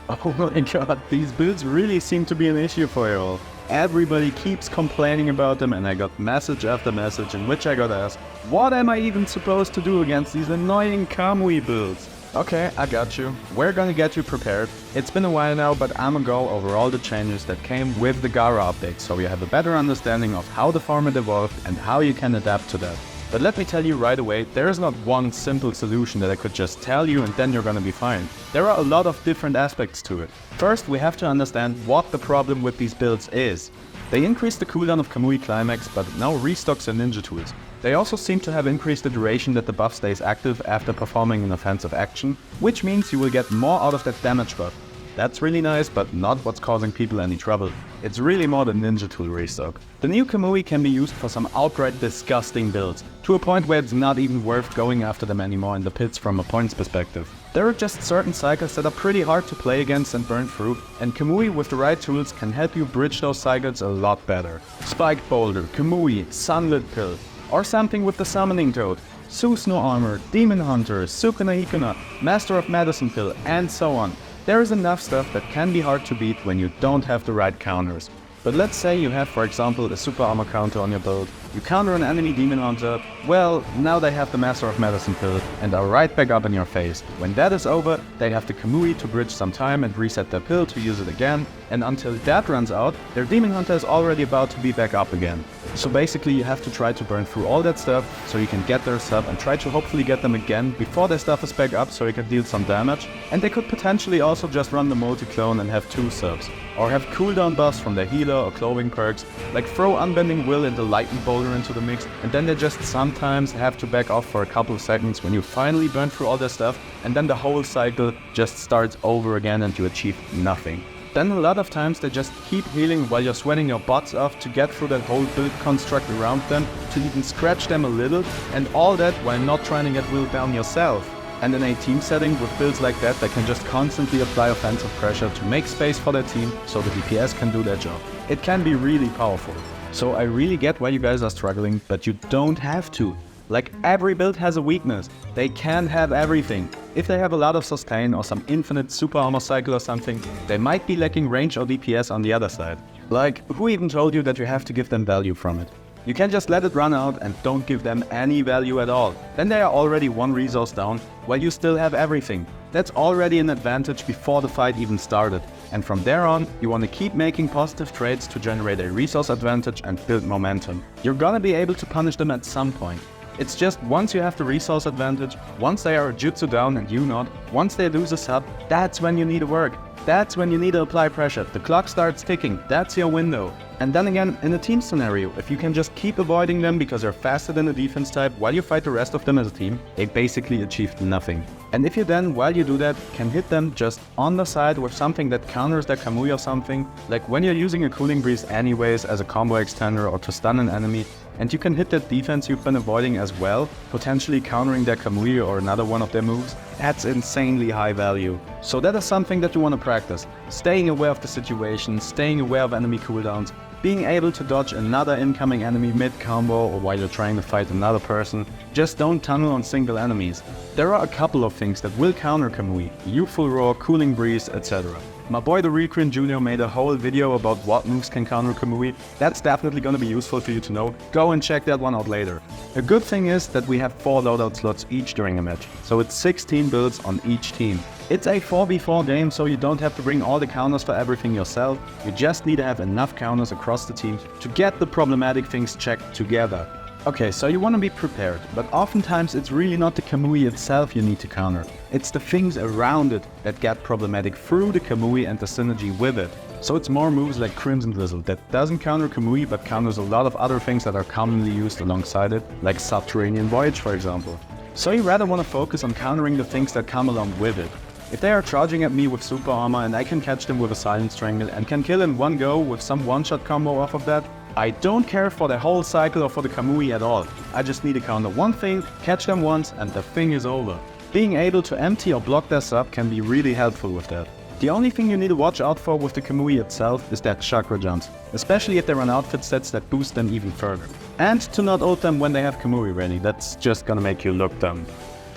Oh my god, these builds really seem to be an issue for you all. Everybody keeps complaining about them, and I got message after message in which I got asked, what am I even supposed to do against these annoying Kamui builds? Okay, I got you. We're gonna get you prepared. It's been a while now, but I'm gonna go over all the changes that came with the Gaara update, so you have a better understanding of how the format evolved and how you can adapt to that. But let me tell you right away, there is not one simple solution that I could just tell you and then you're gonna be fine. There are a lot of different aspects to it. First, we have to understand what the problem with these builds is. They increased the cooldown of Kamui Klimax, but now restocks their ninja tools. They also seem to have increased the duration that the buff stays active after performing an offensive action, which means you will get more out of that damage buff. That's really nice, but not what's causing people any trouble. It's really more the ninja tool restock. The new Kamui can be used for some outright disgusting builds, to a point where it's not even worth going after them anymore in the pits from a points perspective. There are just certain cycles that are pretty hard to play against and burn through, and Kamui with the right tools can help you bridge those cycles a lot better. Spiked Boulder, Kamui, Sunlit Pill, or something with the Summoning Toad, Susanoo Armor, Demon Hunter, Sukuna Hikuna, Master of Medicine Pill, and so on. There is enough stuff that can be hard to beat when you don't have the right counters. But let's say you have, for example, a super armor counter on your build, you counter an enemy demon hunter, well, now they have the Master of Medicine Pill and are right back up in your face. When that is over, they have the Kamui to bridge some time and reset their pill to use it again, and until that runs out, their demon hunter is already about to be back up again. So basically you have to try to burn through all that stuff so you can get their sub and try to hopefully get them again before their stuff is back up so you can deal some damage, and they could potentially also just run the multi-clone and have 2 subs. Or have cooldown buffs from their healer or clothing perks, like throw Unbending Will and the Lightning Boulder into the mix, and then they just sometimes have to back off for a couple of seconds when you finally burn through all their stuff, and then the whole cycle just starts over again and you achieve nothing. Then a lot of times they just keep healing while you're sweating your butts off to get through that whole build construct around them, to even scratch them a little, and all that while not trying to get willed down yourself. And in a team setting with builds like that, they can just constantly apply offensive pressure to make space for their team so the DPS can do their job. It can be really powerful. So I really get why you guys are struggling, but you don't have to. Like, every build has a weakness. They can't have everything. If they have a lot of sustain or some infinite super armor cycle or something, they might be lacking range or DPS on the other side. Like, who even told you that you have to give them value from it? You can just let it run out and don't give them any value at all. Then they are already 1 resource down, while you still have everything. That's already an advantage before the fight even started. And from there on, you want to keep making positive trades to generate a resource advantage and build momentum. You're gonna be able to punish them at some point. It's just once you have the resource advantage, once they are a jutsu down and you not, once they lose a sub, that's when you need to work. That's when you need to apply pressure. The clock starts ticking, that's your window. And then again, in a team scenario, if you can just keep avoiding them because they're faster than the defense type while you fight the rest of them as a team, they basically achieved nothing. And if you then, while you do that, can hit them just on the side with something that counters their Kamui or something, like when you're using a Cooling Breeze anyways as a combo extender or to stun an enemy, and you can hit that defense you've been avoiding as well, potentially countering their Kamui or another one of their moves, that's insanely high value. So that is something that you want to practice. Staying aware of the situation, staying aware of enemy cooldowns, being able to dodge another incoming enemy mid-combo or while you're trying to fight another person. Just don't tunnel on single enemies. There are a couple of things that will counter Kamui: Youthful Roar, Cooling Breeze, etc. My boy the Recrin Jr. made a whole video about what moves can counter Kamui. That's definitely gonna be useful for you to know. Go and check that one out later. A good thing is that we have 4 loadout slots each during a match, so it's 16 builds on each team. It's a 4v4 game, so you don't have to bring all the counters for everything yourself. You just need to have enough counters across the team to get the problematic things checked together. Okay, so you want to be prepared, but oftentimes it's really not the Kamui itself you need to counter. It's the things around it that get problematic through the Kamui and the synergy with it. So it's more moves like Crimson Drizzle that doesn't counter Kamui but counters a lot of other things that are commonly used alongside it, like Subterranean Voyage for example. So you rather want to focus on countering the things that come along with it. If they are charging at me with super armor and I can catch them with a Silent Strangle and can kill in one go with some one-shot combo off of that, I don't care for the whole cycle or for the Kamui at all. I just need to counter one thing, catch them once, and the thing is over. Being able to empty or block their sub can be really helpful with that. The only thing you need to watch out for with the Kamui itself is their chakra jumps, especially if they run outfit sets that boost them even further. And to not ult them when they have Kamui ready, that's just gonna make you look dumb.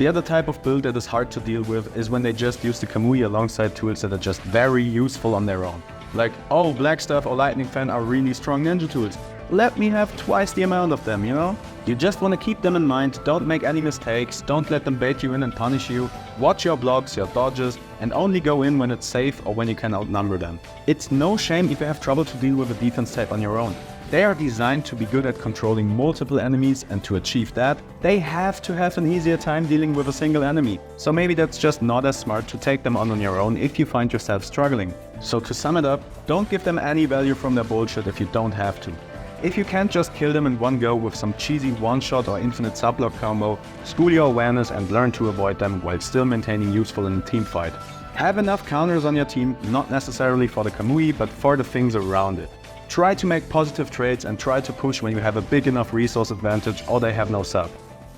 The other type of build that is hard to deal with is when they just use the Kamui alongside tools that are just very useful on their own. Like, oh, Black Staff or Lightning Fan are really strong ninja tools. Let me have twice the amount of them, you know? You just want to keep them in mind, don't make any mistakes, don't let them bait you in and punish you, watch your blocks, your dodges, and only go in when it's safe or when you can outnumber them. It's no shame if you have trouble to deal with a defense type on your own. They are designed to be good at controlling multiple enemies, and to achieve that, they have to have an easier time dealing with a single enemy. So maybe that's just not as smart to take them on your own if you find yourself struggling. So to sum it up, don't give them any value from their bullshit if you don't have to. If you can't just kill them in one go with some cheesy one-shot or infinite subblock combo, school your awareness and learn to avoid them while still maintaining useful in a team fight. Have enough counters on your team, not necessarily for the Kamui, but for the things around it. Try to make positive trades and try to push when you have a big enough resource advantage or they have no sub.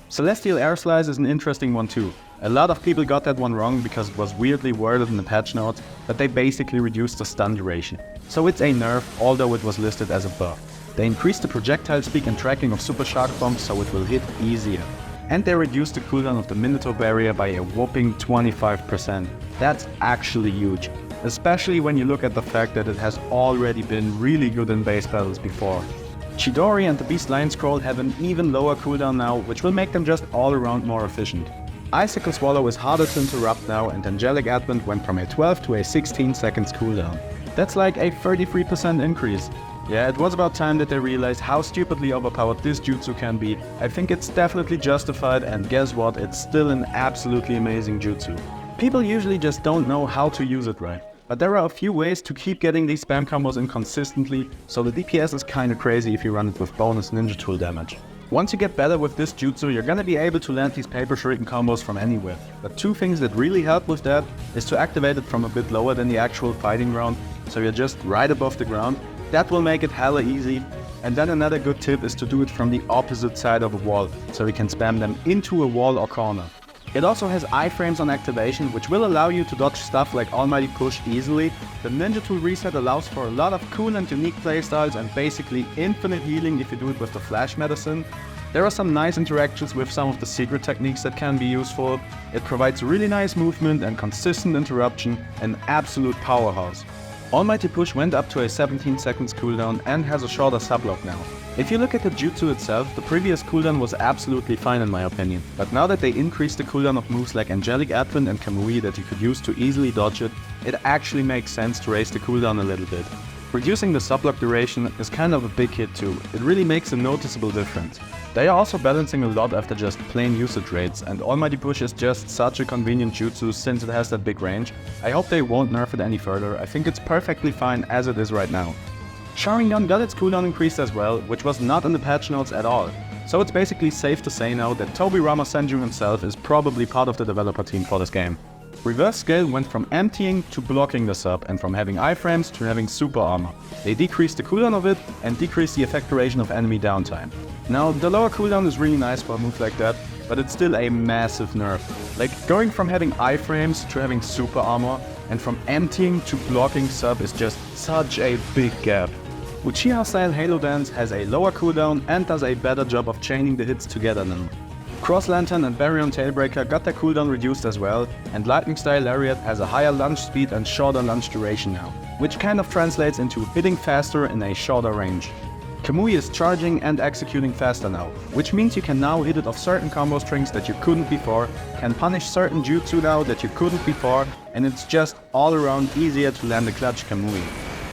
Celestial Air Slice is an interesting one too. A lot of people got that one wrong because it was weirdly worded in the patch notes, but they basically reduced the stun duration. So it's a nerf, although it was listed as a buff. They increased the projectile speed and tracking of Super Shark Bombs so it will hit easier. And they reduced the cooldown of the Minotaur barrier by a whopping 25%. That's actually huge, especially when you look at the fact that it has already been really good in base battles before. Chidori and the Beast Lion Scroll have an even lower cooldown now, which will make them just all around more efficient. Icicle Swallow is harder to interrupt now, and Angelic Advent went from a 12 to a 16 seconds cooldown. That's like a 33% increase. Yeah, it was about time that they realized how stupidly overpowered this jutsu can be. I think it's definitely justified, and guess what, it's still an absolutely amazing jutsu. People usually just don't know how to use it right. But there are a few ways to keep getting these spam combos in consistently, so the DPS is kinda crazy if you run it with bonus ninja tool damage. Once you get better with this jutsu, you're gonna be able to land these paper shuriken combos from anywhere. But two things that really help with that is to activate it from a bit lower than the actual fighting ground, so you're just right above the ground. That will make it hella easy. And then another good tip is to do it from the opposite side of a wall, so you can spam them into a wall or corner. It also has iframes on activation, which will allow you to dodge stuff like Almighty Push easily. The Ninja Tool reset allows for a lot of cool and unique playstyles and basically infinite healing if you do it with the Flash Medicine. There are some nice interactions with some of the secret techniques that can be useful. It provides really nice movement and consistent interruption, an absolute powerhouse. Almighty Push went up to a 17 seconds cooldown and has a shorter sublock now. If you look at the jutsu itself, the previous cooldown was absolutely fine in my opinion, but now that they increased the cooldown of moves like Angelic Advent and Kamui that you could use to easily dodge it, it actually makes sense to raise the cooldown a little bit. Reducing the sublock duration is kind of a big hit too, it really makes a noticeable difference. They are also balancing a lot after just plain usage rates, and Almighty Push is just such a convenient jutsu since it has that big range. I hope they won't nerf it any further, I think it's perfectly fine as it is right now. Sharingan got its cooldown increased as well, which was not in the patch notes at all. So it's basically safe to say now that Tobi Ramasenju himself is probably part of the developer team for this game. Reverse Scale went from emptying to blocking the sub, and from having iframes to having super armor. They decreased the cooldown of it and decreased the effect duration of enemy downtime. Now, the lower cooldown is really nice for a move like that, but it's still a massive nerf. Like, going from having iframes to having super armor, and from emptying to blocking sub is just such a big gap. Uchiha style Halo Dance has a lower cooldown and does a better job of chaining the hits together now. Cross Lantern and Baryon Tailbreaker got their cooldown reduced as well, and Lightning Style Lariat has a higher launch speed and shorter launch duration now, which kind of translates into hitting faster in a shorter range. Kamui is charging and executing faster now, which means you can now hit it off certain combo strings that you couldn't before, can punish certain jutsu now that you couldn't before, and it's just all around easier to land a clutch Kamui.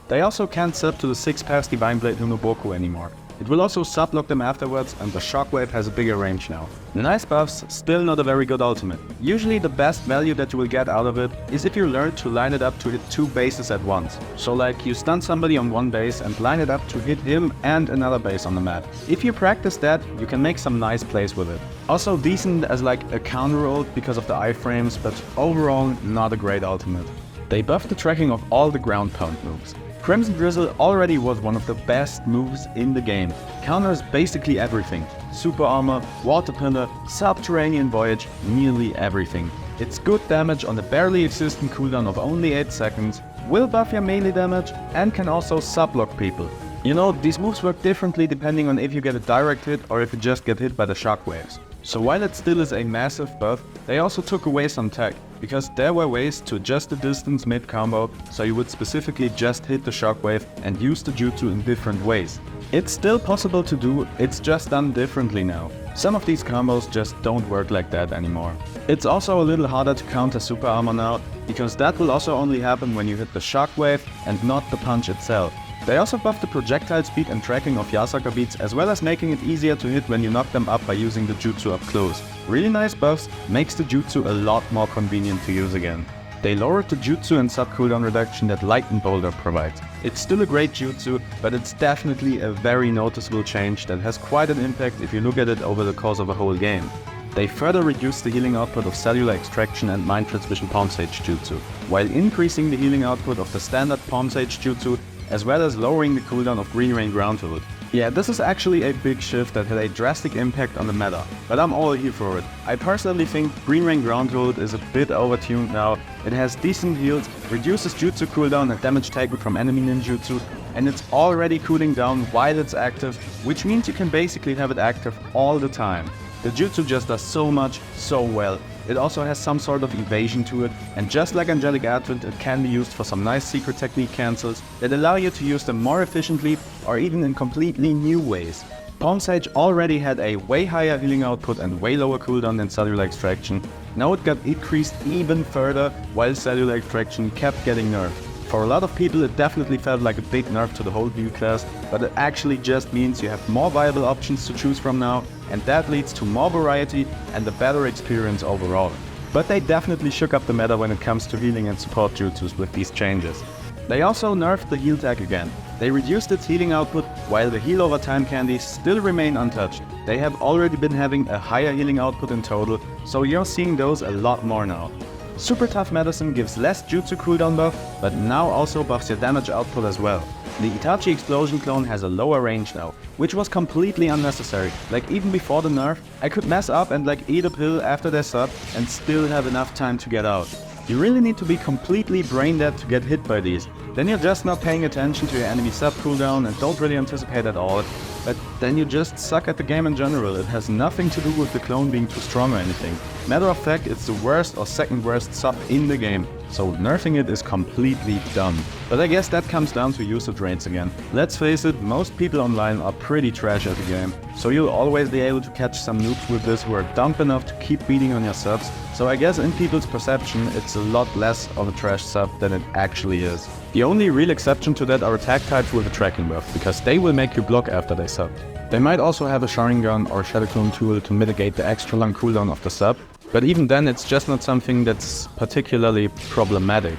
They also can't sub to the 6-pass Divine Blade Nunoboku anymore. It will also sublock them afterwards, and the Shockwave has a bigger range now. Nice buffs, still not a very good ultimate. Usually the best value that you will get out of it is if you learn to line it up to hit 2 bases at once. So like you stun somebody on one base and line it up to hit him and another base on the map. If you practice that, you can make some nice plays with it. Also decent as like a counter ult because of the iframes, but overall not a great ultimate. They buffed the tracking of all the ground pound moves. Crimson Drizzle already was one of the best moves in the game. Counters basically everything. Super Armor, Water Pillar, Subterranean Voyage, nearly everything. It's good damage on a barely existent cooldown of only 8 seconds, will buff your melee damage, and can also subblock people. You know, these moves work differently depending on if you get a direct hit or if you just get hit by the shockwaves. So while it still is a massive buff, they also took away some tech, because there were ways to adjust the distance mid-combo, so you would specifically just hit the shockwave and use the jutsu in different ways. It's still possible to do, it's just done differently now. Some of these combos just don't work like that anymore. It's also a little harder to counter super armor now, because that will also only happen when you hit the shockwave and not the punch itself. They also buffed the projectile speed and tracking of Yasaka beats, as well as making it easier to hit when you knock them up by using the jutsu up close. Really nice buffs, makes the jutsu a lot more convenient to use again. They lowered the jutsu and sub cooldown reduction that Light and Boulder provides. It's still a great jutsu, but it's definitely a very noticeable change that has quite an impact if you look at it over the course of a whole game. They further reduced the healing output of Cellular Extraction and Mind Transmission Palm Sage jutsu, while increasing the healing output of the standard Palm Sage jutsu, as well as lowering the cooldown of Green Rain Ground Hold. Yeah, this is actually a big shift that had a drastic impact on the meta, but I'm all here for it. I personally think Green Rain Ground Hold is a bit overtuned now. It has decent heals, reduces jutsu cooldown and damage taken from enemy ninjutsu, and it's already cooling down while it's active, which means you can basically have it active all the time. The jutsu just does so much, so well. It also has some sort of evasion to it, and just like Angelic Advent, it can be used for some nice secret technique cancels that allow you to use them more efficiently or even in completely new ways. Palm Sage already had a way higher healing output and way lower cooldown than Cellular Extraction. Now it got increased even further, while Cellular Extraction kept getting nerfed. For a lot of people it definitely felt like a big nerf to the whole view class, but it actually just means you have more viable options to choose from now, and that leads to more variety and a better experience overall. But they definitely shook up the meta when it comes to healing and support jutsus with these changes. They also nerfed the heal tag again. They reduced its healing output, while the heal over time candies still remain untouched. They have already been having a higher healing output in total, so you're seeing those a lot more now. Super Tough Medicine gives less jutsu cooldown buff, but now also buffs your damage output as well. The Itachi Explosion clone has a lower range now, which was completely unnecessary. Like even before the nerf, I could mess up and like eat a pill after their sub and still have enough time to get out. You really need to be completely brain dead to get hit by these. Then you're just not paying attention to your enemy sub cooldown and don't really anticipate at all. But then you just suck at the game in general. It has nothing to do with the clone being too strong or anything. Matter of fact, it's the worst or second worst sub in the game, so nerfing it is completely dumb. But I guess that comes down to usage rates again. Let's face it, most people online are pretty trash at the game, so you'll always be able to catch some noobs with this who are dumb enough to keep beating on your subs. So I guess in people's perception, it's a lot less of a trash sub than it actually is. The only real exception to that are attack types with a tracking buff, because they will make you block after they sub. They might also have a Sharingan or Shadow Clone tool to mitigate the extra long cooldown of the sub, but even then it's just not something that's particularly problematic.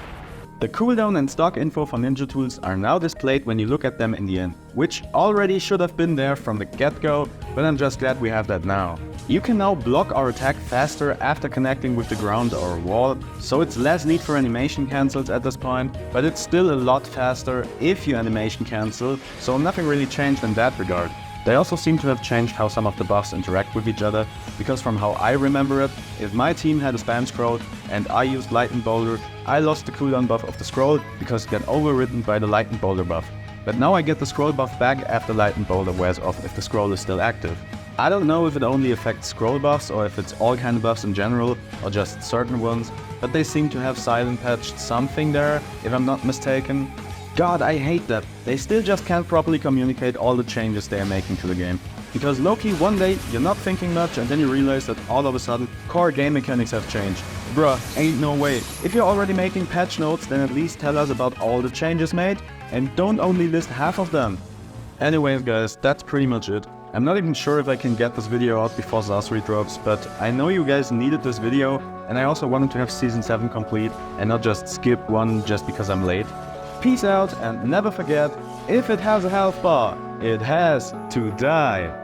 The cooldown and stock info for ninja tools are now displayed when you look at them in the end, which already should have been there from the get-go, but I'm just glad we have that now. You can now block or attack faster after connecting with the ground or a wall, so it's less need for animation cancels at this point, but it's still a lot faster if you animation cancel, so nothing really changed in that regard. They also seem to have changed how some of the buffs interact with each other, because from how I remember it, if my team had a spam scroll and I used Light and Boulder, I lost the cooldown buff of the scroll because it got overridden by the Light and Boulder buff. But now I get the scroll buff back after Light and Boulder wears off if the scroll is still active. I don't know if it only affects scroll buffs or if it's all kind of buffs in general or just certain ones, but they seem to have silent patched something there, if I'm not mistaken. God, I hate that. They still just can't properly communicate all the changes they are making to the game. Because low-key one day you're not thinking much and then you realize that all of a sudden core game mechanics have changed. Bruh, ain't no way. If you're already making patch notes, then at least tell us about all the changes made and don't only list half of them. Anyways guys, that's pretty much it. I'm not even sure if I can get this video out before Zasuri drops, but I know you guys needed this video and I also wanted to have Season 7 complete and not just skip one just because I'm late. Peace out and never forget, if it has a health bar, it has to die.